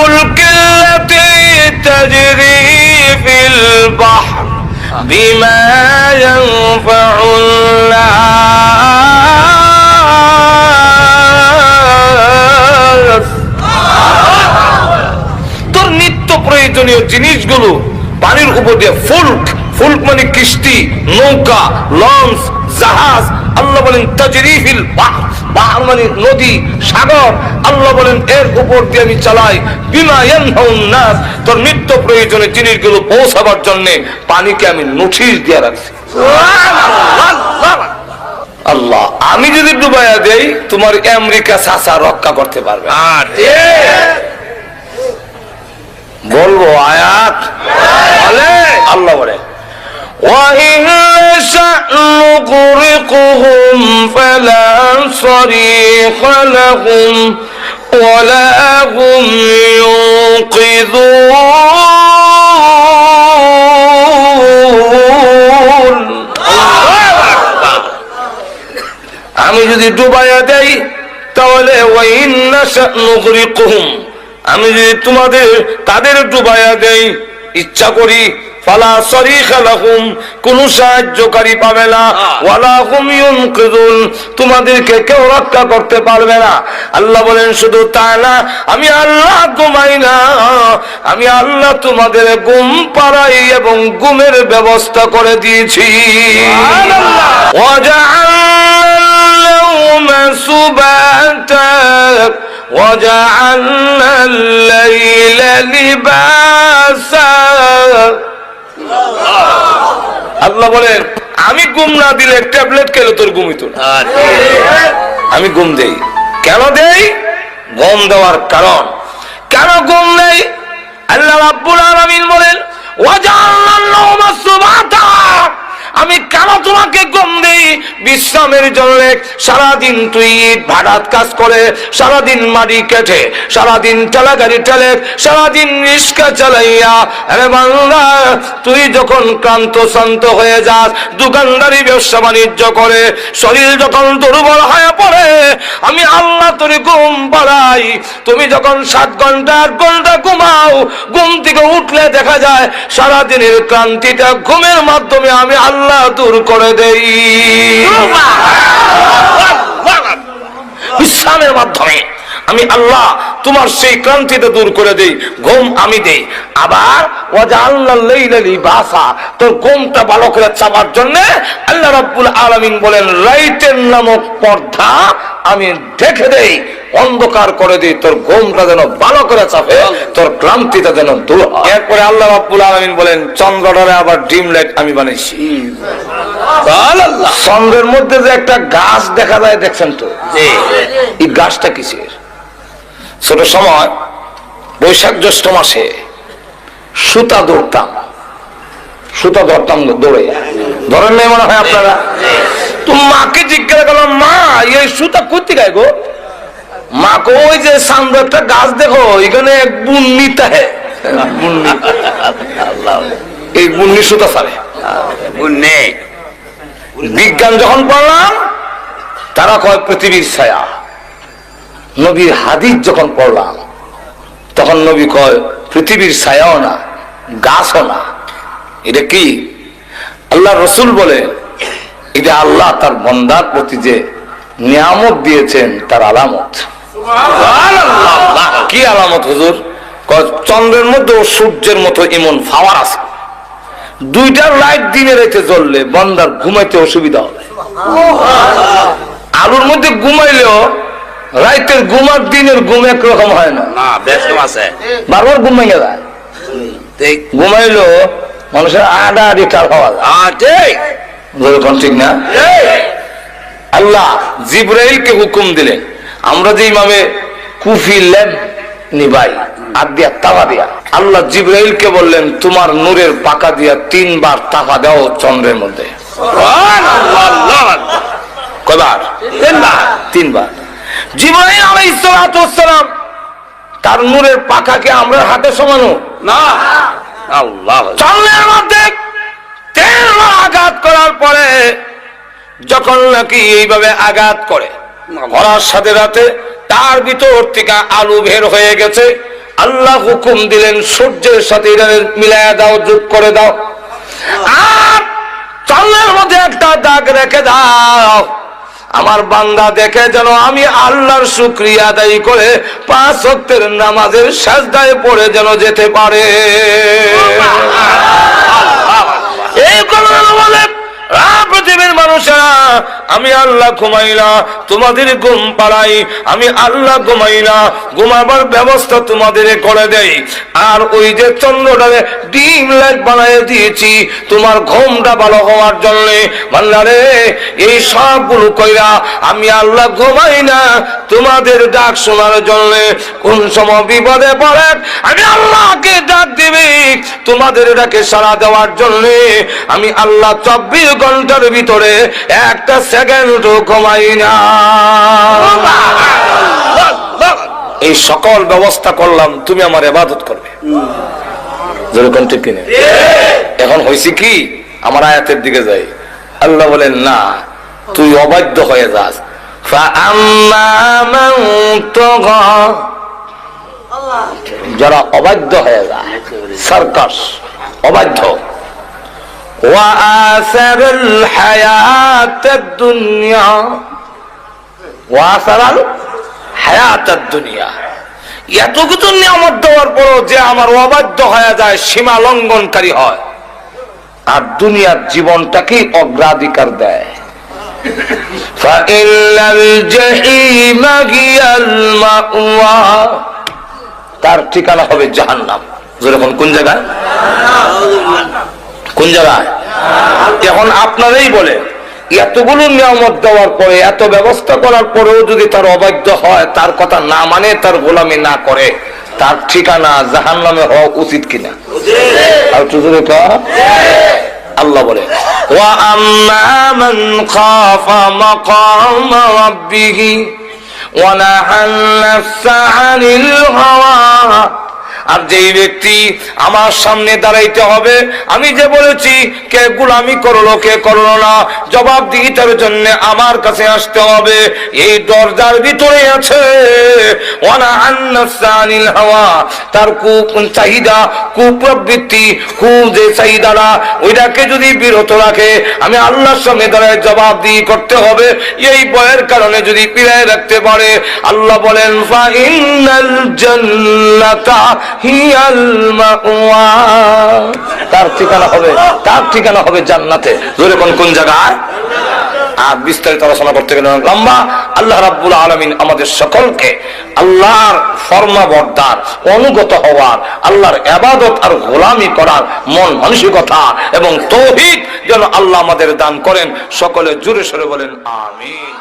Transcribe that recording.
الفلك التي تجري في البحر بما ينفع الناس তোর নিত্য প্রয়োজনীয় জিনিসগুলো পানির উপর দিয়ে ফুলক মানে কিস্তি, নৌকা, লঞ্চ, জাহাজ। আল্লাহ বলেন তাজরিফিল বাহর, বাহর মানে নদী, সাগর। আল্লাহ বলেন এর উপর দিয়ে আমি চালাই বিমা ইয়ানফাউন নাস, তোর নিত্য প্রয়োজনীয় জিনিসগুলো পৌঁছাবার জন্য পানিকে আমি নোটিশ দিয়ে রাখছি। আল্লাহ, আমি যদি ডুবাইয়া দেই তোমার আমেরিকা চাচা রক্ষা করতে পারবে। বলবো আয়াত আল্লাহ বলে وَإِنْ نَشَأْ نُغْرِقْهُمْ فَلَا صَرِيخَ لَهُمْ وَلَا هُمْ يُنْقِذُونَ। আমি যদি ডুবাইয়া দেই তাহলে وَإِنْ نَشَأْ نُغْرِقْهُمْ, আমি যদি তাদের ডুবাইয়া দেই ইচ্ছা করি, ফালা সরিখা লাহুম, কোন সাহায্যকারী পাবে না, ওয়ালা হুম ইউনকিযুন, তোমাদেরকে কেউ রক্ষা করতে পারবে না। আল্লাহ বলেন শুধু তাই না, আমি আল্লাহ ঘুমাই না, আমি আল্লাহ তোমাদের ঘুম পাড়াই এবং ঘুমের ব্যবস্থা করে দিয়েছি। ওয়াজআলনা সুবাতা ওয়াজআলনা আল-লাইলা লিবাসা। আল্লাহ বলেন আমি ঘুম না দিলে ট্যাবলেট খেলে তোর ঘুম হইতো না। আমি ঘুম দেই। কেন দেই? ঘুম দেওয়ার কারণ। কেন ঘুম নেই? আল্লাহ রাব্বুল আলামিন বলেন ওয়াজআলনা আন-নাওমা সুবাতা, আমি কেন তোমাকে ঘুম দেই? বিশ্রামের জন্য। সারাদিন তুই ইট ভাড়াত কাজ করে, সারাদিন মাটি কেটে, সারাদিন ঠেলা গাড়ি ঠেলে, সারাদিন রিক্সা চালাইয়া, আরে বান্দা তুই যখন ক্লান্ত শান্ত হয়ে যাস, দোকানদারি ব্যবসা বাণিজ্য করে শরীর যখন দুর্বল হয়ে পড়ে, আমি আল্লাহ তোর ঘুম পাড়াই। তুমি যখন 7 ঘন্টা 8 ঘন্টা ঘুমাও, ঘুম থেকে উঠলে দেখা যায় সারাদিনের ক্লান্তিটা ঘুমের মাধ্যমে আমি আল্লাহ দূর করে দেই। বিশ্রামের মাধ্যমে আমি আল্লাহ তোমার সেই ক্লান্তিটা দূর করে দেই, ঘুম আমি দেই। আবার ওয়াজআলনাল লাইলা লিবাসা, তোর ঘুমটা ভালো করে চাপার জন্য আল্লাহ রাব্বুল আলামিন বলেন রাইতের নামক পর্দা আমি ঢেকে দেই, অন্ধকার করে দিই, তোর ঘুমটা যেন ভালো করে চাপে, তোর ক্লান্তিটা যেন দূর হয়। এরপরে আল্লাহ রাব্বুল আলামিন বলেন চন্দ্রটারে আবার ডিম লাইট আমি বানাইছি। চন্দ্রের মধ্যে যে একটা গাছ দেখা যায় দেখছেন তো, এই গাছটা কিসের? ছোট সময় বৈশাখ জ্যৈষ্ঠ মাসে সুতা ধরতাম দৌড়ে, ধরেন নাই মনে হয় আপনারা? তো মাকে জিজ্ঞাসা করলাম, মা এই সুতা করতে গায় গো? মা কো ওই যে সামনে একটা গাছ দেখো, এখানে এক বুন্নি তাহে, এই বুন্নি সুতা ছাড়ে। বিজ্ঞান যখন পড়লাম তারা কয় পৃথিবীর ছায়া। নবীর হাদিস যখন পড়লাম তখন নবী কয় পৃথিবীর ছায়াও না, গাছও না। এটা কি? আল্লাহ রসুল বলে এটা আল্লাহ তার বান্দার প্রতি যে নিয়ামত দিয়েছেন তার আলামত। কি আলামত হুজুর? চন্দ্রের মধ্যে ও সূর্যের মতো এমন পাওয়ার আছে, দুইটার লাইট দিনে রাতে জ্বললে বান্দার ঘুমাইতে অসুবিধা হবে। আলুর মধ্যে ঘুমাইলেও রাইতের ঘুম আর দিনের ঘুম একরকম হয় না, বারবার ঘুম ভেঙে যায়। ঘুমাইলো মানুষের আডা আডি টাল হওয়া যায়, ঠিক না? আল্লাহ জিবরাইলকে হুকুম দিলেন, আমরা যে ইমামে কুফি ল্যাম্প নিবাই আর দিয়া তাওয়া দিয়া, আল্লাহ জিবরাইলকে বললেন তোমার নূরের পাকা দিয়া 3 বার তাওয়া দাও চন্দ্রের মধ্যে। কয়বার? 3 বার। জিবরাইল আলাইহিস সালাতু ওয়াস সালাম তার নূরের পাখাকে আমরা হাতে সমানো না, আল্লাহ চন্দ্রের মধ্যে 3 বার আঘাত করার পরে যখন নাকি এইভাবে আঘাত করে করার সাথে সাথে তার ভিতর থেকে আলু বের হয়ে গেছে। আল্লাহ হুকুম দিলেন সূর্যের সাথে এটা মিলায়া দাও, যোগ করে দাও, আর চন্দ্রের মধ্যে একটা দাগ রেখে দাও। আমার বান্দা দেখে যেন আমি আল্লাহর শুকরিয়া আদায় করে 5 ওয়াক্তের নামাজের সাজদায় পড়ে যেন যেতে পারে। এই কথা বলে পৃথিবীর মানুষেরা, আমি আল্লাহ ঘুমাই না, তোমাদের ঘুম পাড়াই, আমি আল্লাহ ঘুমাই না, ঘুমাবার ব্যবস্থা তোমাদের করে দেই। আর ওই যে চন্দ্রটারে ডিম লাইট বানিয়ে দিয়েছি তোমার ঘুমটা ভালো হওয়ার জন্য। বান্দারে এই সবগুলো কইরা আমি আল্লাহ ঘুমাই না তোমাদের ডাক শোনার জন্য। কোন সময় বিপদে পড়ে আমি আল্লাহকে ডাক দিবি তোমাদের ডাকে সাড়া দেওয়ার জন্য। আমি আল্লাহ 24 ঘন্টার ভিতরে একটা সেকেন্ডও ঘুমাই না। এই সকল ব্যবস্থা করলাম, তুমি আমার ইবাদত করবে। যেরকম ঠিক কিনা? এখন হয়েছে কি, আমার আয়াতের দিকে যাই। আল্লাহ বলেন না, তুই অবাধ্য হয়ে যাস। যারা অবাধ্য হয়ে যায়, সার্কাস অবাধ্য, وآثر الحياة الدنيا وآثر الحياة الدنيا এত কিছু নিয়ামত দেওয়ার পরও যে আমার অবাধ্য হয়ে যায়, সীমা লঙ্ঘনকারী হয়, আর দুনিয়ার জীবনটাকে অগ্রাধিকার দেয়। فإن الجحيم هي المأوى তার ঠিকানা হবে জাহান্নাম। যেরকম কোন জায়গায়, কোন জায়গায়? এখন আপনারাই বলে, এতগুলো নিয়ামত দেওয়ার পরে, এত ব্যবস্থা করার পরেও যদি তার অবাধ্য হয়, তার কথা না মানে, তার গোলামি না করে, তার ঠিকানা জাহান্নামে হওয়া উচিত কিনা? আল্লাহ বলে, ওয়া আম্মা মান খাফা মাকাম রাব্বিহি ওয়া নাহান নাফসা আনিল হাওয়া। আর যেই ব্যক্তি আমার সামনে দাঁড়াইতে হবে, আমি যে বলেছি কে গোলামি করলো কে করলো না, জবাব দিতে জন্য আমার কাছে আসতে হবে, এই দরজার ভিতরে আছে ওয়ানা আন্নাসানিল হাওয়া। তার চাহিদা, কুপ্রবৃত্তি, যে চাহিদাটা, ওইটাকে যদি বিরত রাখে, আমি আল্লাহর সামনে দাঁড়ায় জবাব দিয়ে করতে হবে। এই ভয়ের কারণে যদি পিড়ায় রাখতে পারে, আল্লাহ বলেন ফা ইন্নাল জান্নাতা হিয়াল মাওয়া, তার ঠিকানা হবে জান্নাতে। জোরে কোন জায়গায়? আর বিস্তারিত আলোচনা করতে গেলে লম্বা। আল্লাহ রাব্বুল আলামিন আমাদের সকলকে আল্লাহর ফরমাবরদার, অনুগত হওয়ার, আল্লাহর ইবাদত আর গোলামি করার মন মানসিকতা এবং তৌহিদ যেন আল্লাহ আমাদের দান করেন। সকলে জোরে সোরে বলেন আমিন।